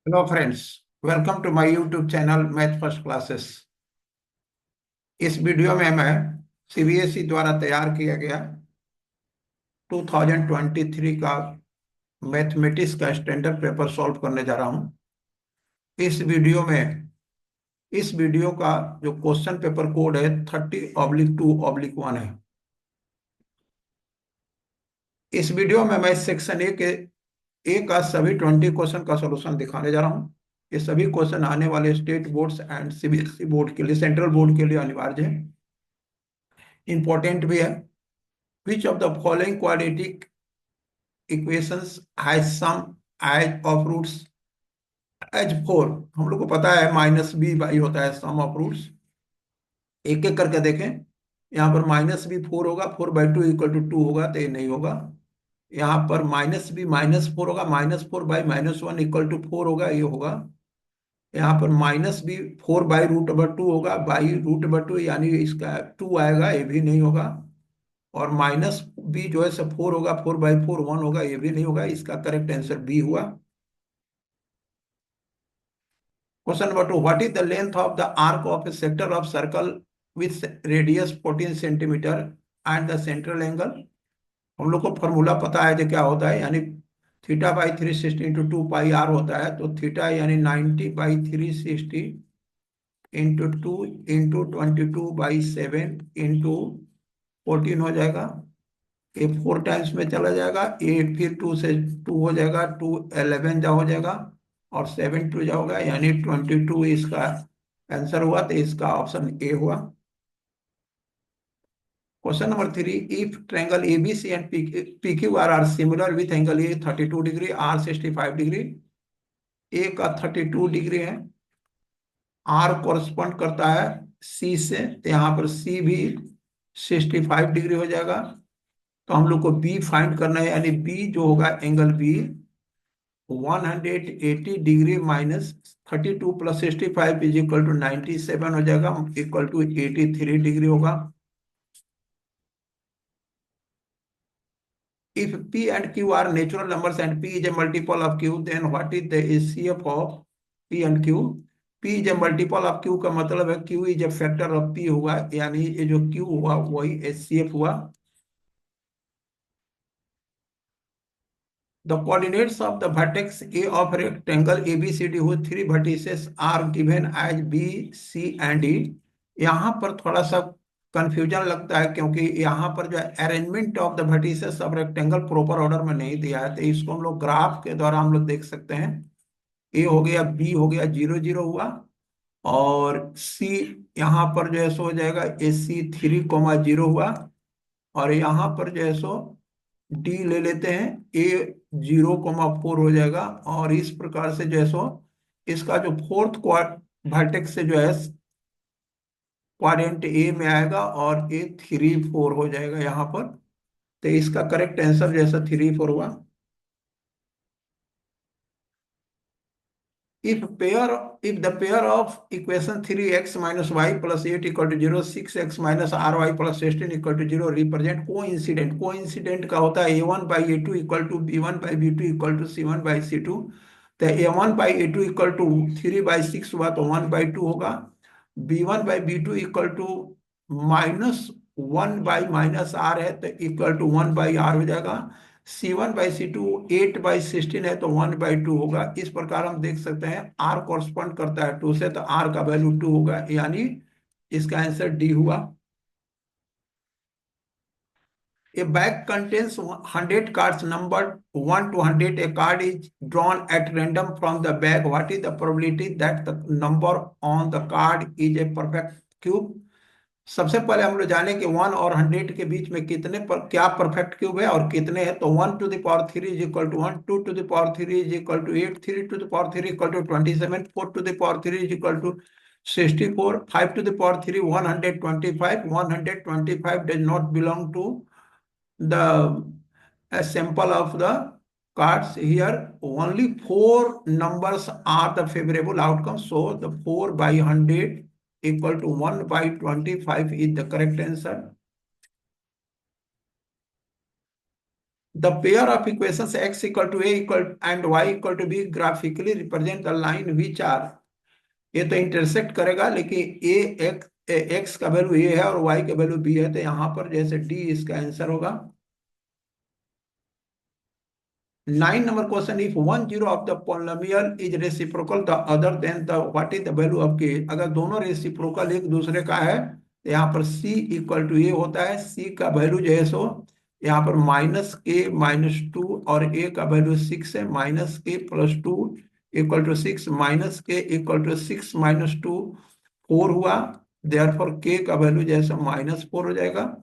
Hello friends, welcome to my YouTube channel math first classes. इस video में मैं CBSE द्वारा तैयार किया गया 2023 का मैथमेटिक्स का स्टैंडर्ड पेपर सॉल्व करने जा रहा हूं। इस वीडियो का जो क्वेश्चन पेपर कोड है 30/2/1 है। इस वीडियो में मैं सेक्शन ए का सभी 20 क्वेश्चन का सॉल्यूशन दिखाने जा रहा हूं। ये सभी क्वेश्चन आने वाले state boards and CBSE board के लिए, सेंट्रल बोर्ड के लिए अनिवार्य है, इंपॉर्टेंट भी है। Which of the following quadratic equations has sum as of roots as 4। हम लोग को पता है -b/, होता है सम ऑफ रूट्स। एक एक करके देखें। यहाँ पर -b/4 होगा, 4/2 = 2 होगा, तो ये नहीं होगा। यहाँ पर -b/4 होगा, -4/-1 = 4 होगा, ये होगा। यहाँ पर -b/4/√2 होगा, √2 यानी इसका 2 आएगा, ये भी नहीं होगा। और -b जो है सब 4 होगा, 4/4 1 होगा, ये भी नहीं होगा। इसका करेक्ट आंसर बी हुआ। Question number 2, what is the length of the arc of A sector of circle with radius 14 centimetre and the central angle. हम लोग को फॉर्मूला पता है जो क्या होता है, यानी θ/360 इंटू 2πr होता है। तो थीटा यानी 90/360 इंटू 2 इंटू 22/7 इंटू 14 हो जाएगा। ये 4 टाइम्स में चला जाएगा, ये फिर 2 से 2 हो जाएगा, 2 11 जा हो जाएगा, और 7 2 जा होगा, यानी 22 इसका आंसर हुआ। तो इसका ऑप्शन ए हुआ। Question number 3, if triangle ABC and PQR are similar with angle A 32 degree, R 65 degree. A का 32 डिग्री है, आर कोरस्पॉन्ड करता है सी से, तो यहाँ पर सी भी 65 डिग्री हो जाएगा। तो हम लोग को बी फाइंड करना है, यानी बी जो होगा एंगल बी 180 डिग्री -32 + 65 = 97 हो जाएगा, =83 डिग्री होगा। If P and Q are natural numbers and P is a multiple of Q, then what is the HCF of P and Q? P is a multiple of Q का मतलब है Q is a factor of P हुआ, यानी ये जो Q हुआ वही HCF हुआ। The coordinates of the vertex A of rectangle ABCD whose 3 vertices are given as B, C and D। यहाँ पर थोड़ा सा कंफ्यूजन लगता है, क्योंकि यहाँ पर जो arrangement of the vertices of rectangle proper order में नहीं दिया है। तो इसको हम लोग ग्राफ के द्वारा हम लोग देख सकते हैं। ए हो गया, बी हो गया, 0 0 हुआ, और सी यहाँ पर जो है सो हो जाएगा AC 3,0 हुआ, और यहाँ पर जो है सो डी ले लेते हैं, ए 0,4 हो जाएगा। और इस प्रकार से जो है सो इसका जो फोर्थ क्वाड वर्टेक्स से जो है क्वाड्रेंट ए में आएगा, और ए 3 4 हो जाएगा यहाँ पर। तो इसका करेक्ट आंसर जैसा 3 4 हुआ। If the pair of equation 3x minus y plus 8 = 0, 6x minus ry plus 16 = 0 represent coincident। Coincident का होता है a1/a2 = b1/b2 = c1/c2। तो a1/a2 = 3/6 हुआ, तो 1/2 होगा। b1/b2 = -1/-r है, तो = 1/r हो जाएगा। C1/c2 8/16 है, तो 1/2 होगा। इस प्रकार हम देख सकते हैं R कॉरस्पॉन्ड करता है 2 से, तो R का वैल्यू 2 होगा, यानी इसका आंसर डी हुआ। A bag contains 100 cards numbered 1 to 100. A card is drawn at random from the bag. What is the probability that the number on the card is a perfect cube? सबसे पहले हम लोग जाने कि 1 और 100 के बीच में कितने क्या परफेक्ट क्यूब है और कितने हैं। तो 1⁻³ = 1, 2⁻³ = 8, 3⁻³ = 27, 4⁻³ = 64, 5⁻³ 125। 125 does not belong to the a sample of the cards. Here only 4 numbers are the favorable outcome, so the 4/100 = 1/25 is the correct answer. The pair of equations x equal to a equal and y equal to b graphically represent the line which are, ये तो intersect करेगा, लेकिन x का value ए है और Y का value B है, तो यहाँ पर जैसे डी इसका आंसर होगा। 9 number question, if one zero of the polynomial is reciprocal the other, then the what is the value of k? अगर दोनों रेसिप्रोकल एक दूसरे का है तो यहाँ पर c इक्वल टू ए होता है, c का वैल्यू जो है सो यहाँ पर -k-2 और a का वैल्यू 6 है, -k+2 equal to 6, -k equal to 6 - 2 4 हुआ, देयरफॉर k का वैल्यू जैसे -4 हो जाएगा।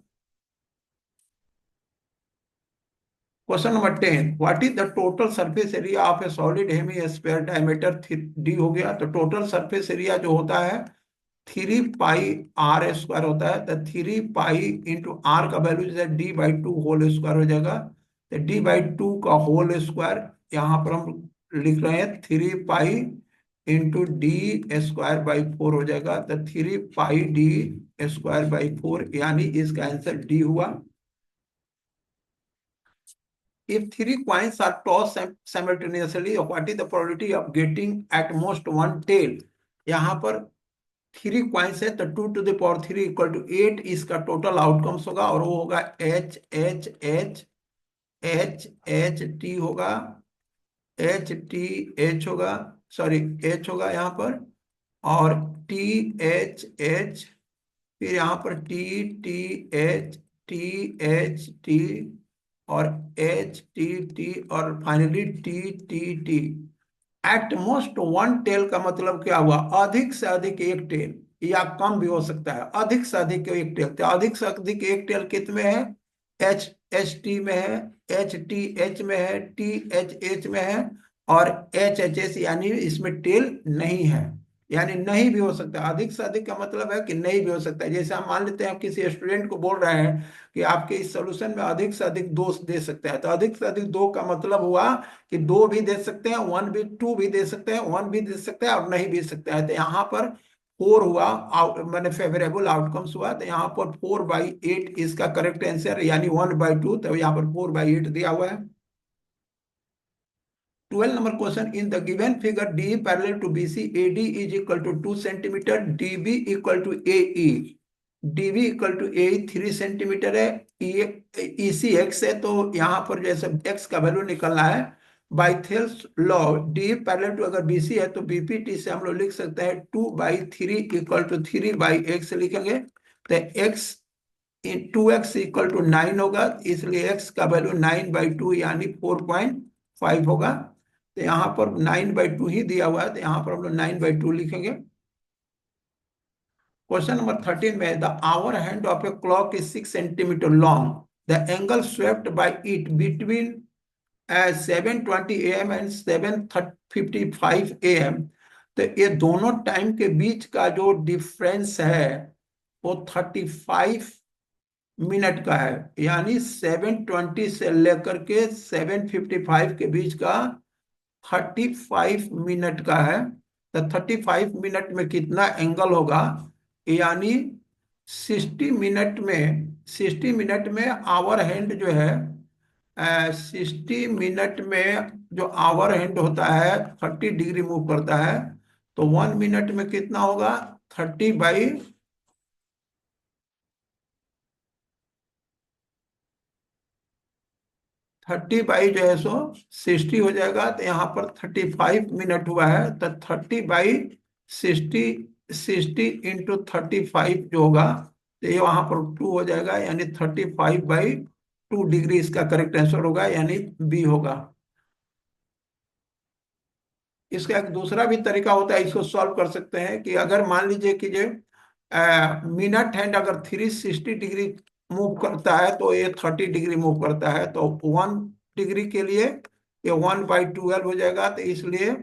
Question number 10, what is the total surface area of A solid hemisphere diameter D हो गया। तो टोटल सरफेस एरिया जो होता है 3πr² होता है, तो 3π इंटू आर का वैल्यू जैसे d/2 होल स्क्वायर हो जाएगा, तो d/2 का होल स्क्वायर यहाँ पर हम लिख रहे हैं 3π इंटू d²/4 हो जाएगा, तो 3πd²/4 यानी इसका आंसर डी हुआ। If three coins are tossed simultaneously, what is the probability of getting at most one tail? यहाँ पर 3 coins है तो 2⁻³ = 8 इसका टोटल आउटकम्स होगा, और वो होगा H H H H H T होगा, H T H होगा, सॉरी H होगा यहाँ पर, और T H H, फिर यहाँ पर T T H T H T और एच टी टी और finally T T T. At most one tail का मतलब क्या हुआ, अधिक से अधिक एक टेल, या कम भी हो सकता है, अधिक से अधिक एक टेल। तो अधिक से अधिक एक टेल कितने में है, एच एच टी में है, एच टी एच में है, टी एच एच में है, और एच एच एस यानी इसमें टेल नहीं है, यानी नहीं भी हो सकता। अधिक से अधिक का मतलब है कि नहीं भी हो सकता है। जैसे हम मान लेते हैं किसी स्टूडेंट को बोल रहे हैं कि आपके इस सोल्यूशन में अधिक से अधिक 2 दे सकते हैं, तो अधिक से अधिक 2 का मतलब हुआ कि 2 भी दे सकते हैं, 1 भी 2 भी दे सकते हैं, 1 भी दे सकते हैं और नहीं भी सकते हैं। तो यहाँ पर 4 हुआ, मैंने फेवरेबल आउटकम्स हुआ, तो यहाँ पर 4/8 इसका करेक्ट आंसर, यानी 1/2, तो यहाँ पर 4/8 दिया हुआ है। 12 number question, in the given figure DE parallel to BC, AD is equal to 2 centimeter, DB equal to AE, DB equal to AE 3 centimetre है, EC x है, तो यहाँ पर जैसे x का वैल्यू निकलना है by Thales law, DE parallel to अगर BC है तो BPT से हम लोग लिख सकते हैं 2/3 इक्वल टू 3/x लिखेंगे, तो x 2x इक्वल टू 9 होगा, इसलिए x का वैल्यू 9/2 यानी 4.5 होगा। तो यहाँ पर 9/2 ही दिया हुआ है, तो यहाँ पर हम लोग 9/2 लिखेंगे। क्वेश्चन नंबर 13 में, the hour hand of a clock is 6 centimetre long, the angle swept by it between 7:20 AM and 7:55 AM, तो ये दोनों टाइम के बीच का जो डिफरेंस है वो 35 मिनट का है, यानी 7:20 से लेकर के 7:55 के बीच का 35 मिनट का है। तो 35 मिनट में कितना एंगल होगा, यानी 60 मिनट में आवर हैंड जो है 60 मिनट में जो आवर हैंड होता है 30 डिग्री मूव करता है, तो 1 मिनट में कितना होगा, 30 बाई जो है सो 60 हो जाएगा, तो यहाँ पर 35 मिनट हुआ है, तो 30/60, 60 इंटू 35 जो होगा, तो ये वहां पर 2 हो जाएगा, यानी 35/2 डिग्री इसका करेक्ट आंसर होगा, यानी बी होगा। इसका एक दूसरा भी तरीका होता है, इसको सॉल्व कर सकते हैं कि अगर मान लीजिए कि जो मिनट हैंड अगर 360 डिग्री मूव करता है तो ये 30 डिग्री मूव करता है, तो 1 डिग्री के लिए ये 1/12 हो जाएगा, तो इसलिए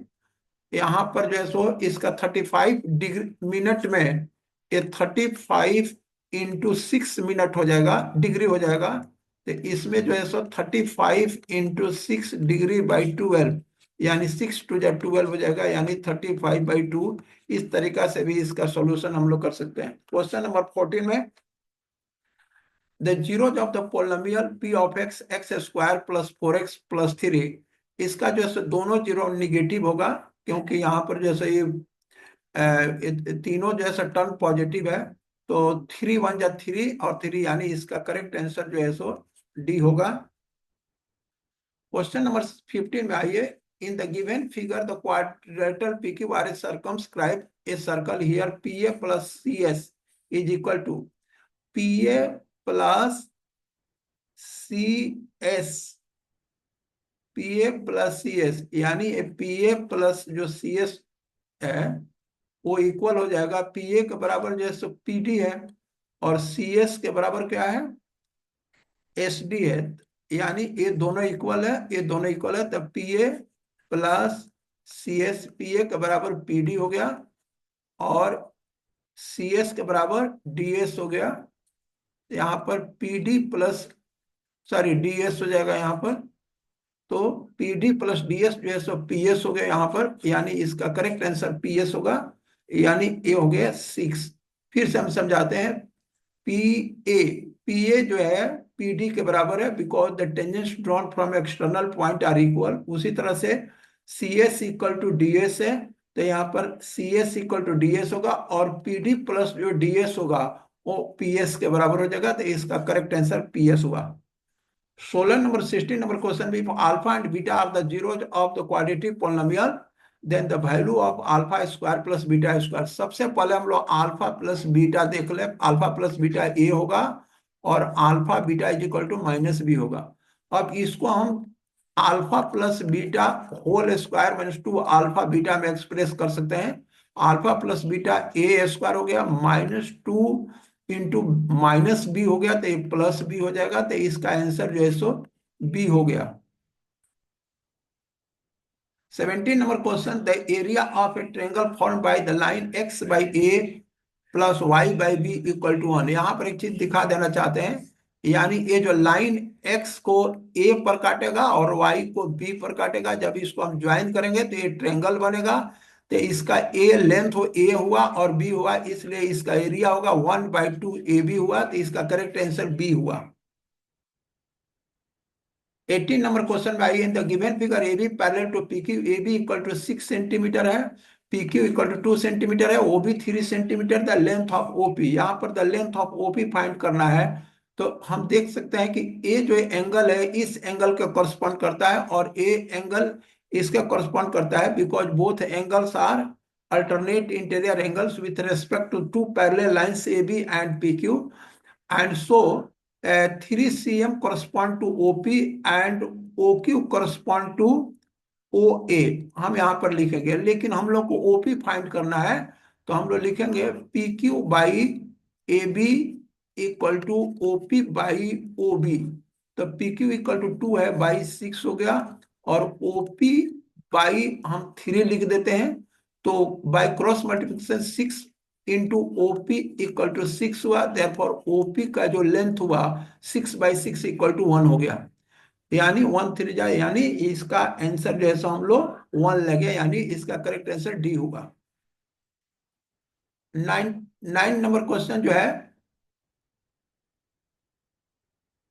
यहाँ पर जो है सो इसका 35 डिग्री मिनट में ये 35 इंटू 6 मिनट हो जाएगा, डिग्री हो जाएगा, तो इसमें जो है सो 35 इंटू 6 डिग्री बाई 12, यानी 6×2 = 12 हो जाएगा, यानी 35/2। इस तरीका से भी इसका सॉल्यूशन हम लोग कर सकते हैं। क्वेश्चन नंबर 14 में, the zeros of the polynomial P of x x square plus 4x+3, इसका जो है दोनों जीरो निगेटिव होगा, क्योंकि यहाँ पर जैसे तीनों जैसा टर्म पॉजिटिव है, तो 3 1 जा 3 और 3, यानी इसका करेक्ट आंसर जो है सो डी होगा। क्वेश्चन नंबर 15 में आइए। In the given figure the quadrilateral P Q R is circumscribe a circle here P A plus C S is equal to P A plus C S, P A plus C S, यानी P A plus जो C S है वो equal हो जाएगा P A के बराबर जैसे P D है, और सी एस के बराबर क्या है, एस डी है। यानी ये दोनों इक्वल है, ये दोनों इक्वल है, तब P A plus C S, P A के बराबर पी डी हो गया और सी एस के बराबर डी एस हो गया। यहाँ पर P D plus, sorry D S हो जाएगा यहाँ पर, तो P D plus D S जो है सो पी एस हो गया यहाँ पर, यानी इसका करेक्ट आंसर पी एस होगा, यानी ए हो गया 6। फिर से हम समझाते हैं। पी ए, पी ए जो है पी डी के बराबर है, because the tangents drawn from external point are equal. उसी तरह से C S equal to D S है, तो यहाँ पर C S equal to D S होगा, और पी डी प्लस जो डी एस होगा वो पी एस के बराबर हो जाएगा, तो इसका करेक्ट आंसर पी एस हुआ। 16 number question, if alpha and beta are the zeros of the quadratic polynomial, then the value of alpha square plus beta square। सबसे पहले हम लोग अल्फा प्लस बीटा देख ले। अल्फा प्लस बीटा ए होगा और alpha beta is equal to minus B होगा। अब इसको हम alpha plus beta whole square minus 2 alpha beta में एक्सप्रेस कर सकते हैं। Alpha plus beta A square हो गया, -2 इंटू माइनस बी हो गया, तो ये प्लस बी हो जाएगा, तो इसका आंसर जो है सो बी हो गया। 17 number question, the area of a triangle form by the line X by A plus Y by B equal to 1। यहाँ पर एक चीज दिखा देना चाहते हैं, यानी ये जो लाइन एक्स को ए पर काटेगा और वाई को बी पर काटेगा, जब इसको हम ज्वाइन करेंगे तो ये ट्रायंगल बनेगा। तो इसका ए लेंथ हो ए हुआ और बी हुआ, इसलिए इसका एरिया होगा 1/2 ए बी हुआ, तो इसका करेक्ट आंसर बी हुआ। 18 नंबर क्वेश्चन में आइए। In the given figure A B parallel to P Q, A B equal to 6 centimetre है, P Q equal to 2 centimetre है, O B 3 centimetre, the length of O P. यहाँ पर the length of O P find करना है, तो हम देख सकते हैं कि ए जो एंगल है इस एंगल के कॉरस्पॉन्ड करता है और ए एंगल इसके कॉरस्पॉन्ड करता है, because both angles are alternate interior angles with respect to two parallel lines AB and PQ, and so 3 cm correspond to OP and OQ correspond to OA। हम यहाँ पर लिखेंगे, लेकिन हम लोग को OP फाइंड करना है, तो हम लोग लिखेंगे PQ by AB equal to OP by OB। तो PQ इक्वल टू 2 है, बाई 6 हो गया, और OP बाई हम 3 लिख देते हैं, तो by cross multiplication 6 into OP equal to 6 हुआ, देयरफॉर ओपी का जो लेंथ हुआ 6/6 इक्वल टू 1 हो गया, यानी 1 3 जाए, यानी इसका आंसर जो है सो हम लोग 1 लगे, यानी इसका करेक्ट आंसर डी होगा। 9 नंबर क्वेश्चन जो है,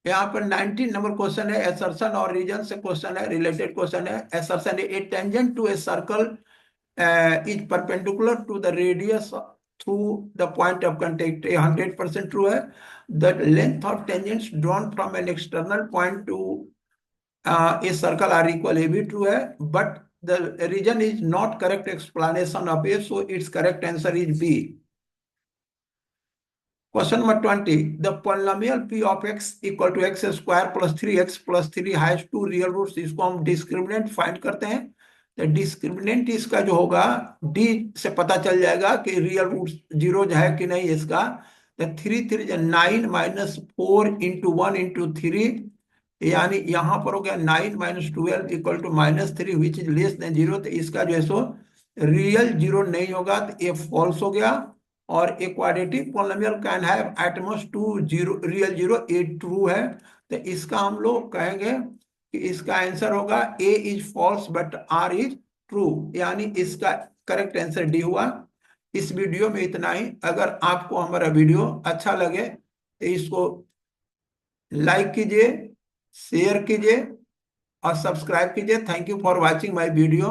यहाँ पर 19 नंबर क्वेश्चन है, एसर्शन और रीजन से क्वेश्चन है, रिलेटेड क्वेश्चन है। Assertion, a tangent to a circle is perpendicular to the radius through the point of contact, 100% true है। The length of tangents drawn from an external point to a circle are equal, ये भी true है, but the region is not correct explanation of A, so its correct answer is B। Question number 20, the polynomial p of x equal to x square plus 3x plus 3 has two real roots। इसको हम discriminant find करते हैं, तो discriminant इसका जो होगा D से पता चल जाएगा कि रियल रूट जीरो है कि नहीं इसका। तो 3 3 9 -4 इंटू 1 इंटू 3, यानी यहाँ पर हो गया 9 - 12 equal to -3 which is less than 0, तो इसका जो है सो रियल जीरो नहीं होगा, तो ये फॉल्स हो गया। और a quadratic polynomial can have at most 2 zero real zero, A true है, तो इसका हम लोग कहेंगे कि इसका आंसर होगा A is false but R is true, यानी इसका करेक्ट आंसर डी हुआ। इस वीडियो में इतना ही। अगर आपको हमारा वीडियो अच्छा लगे तो इसको लाइक कीजिए, शेयर कीजिए और सब्सक्राइब कीजिए। Thank you for watching my video.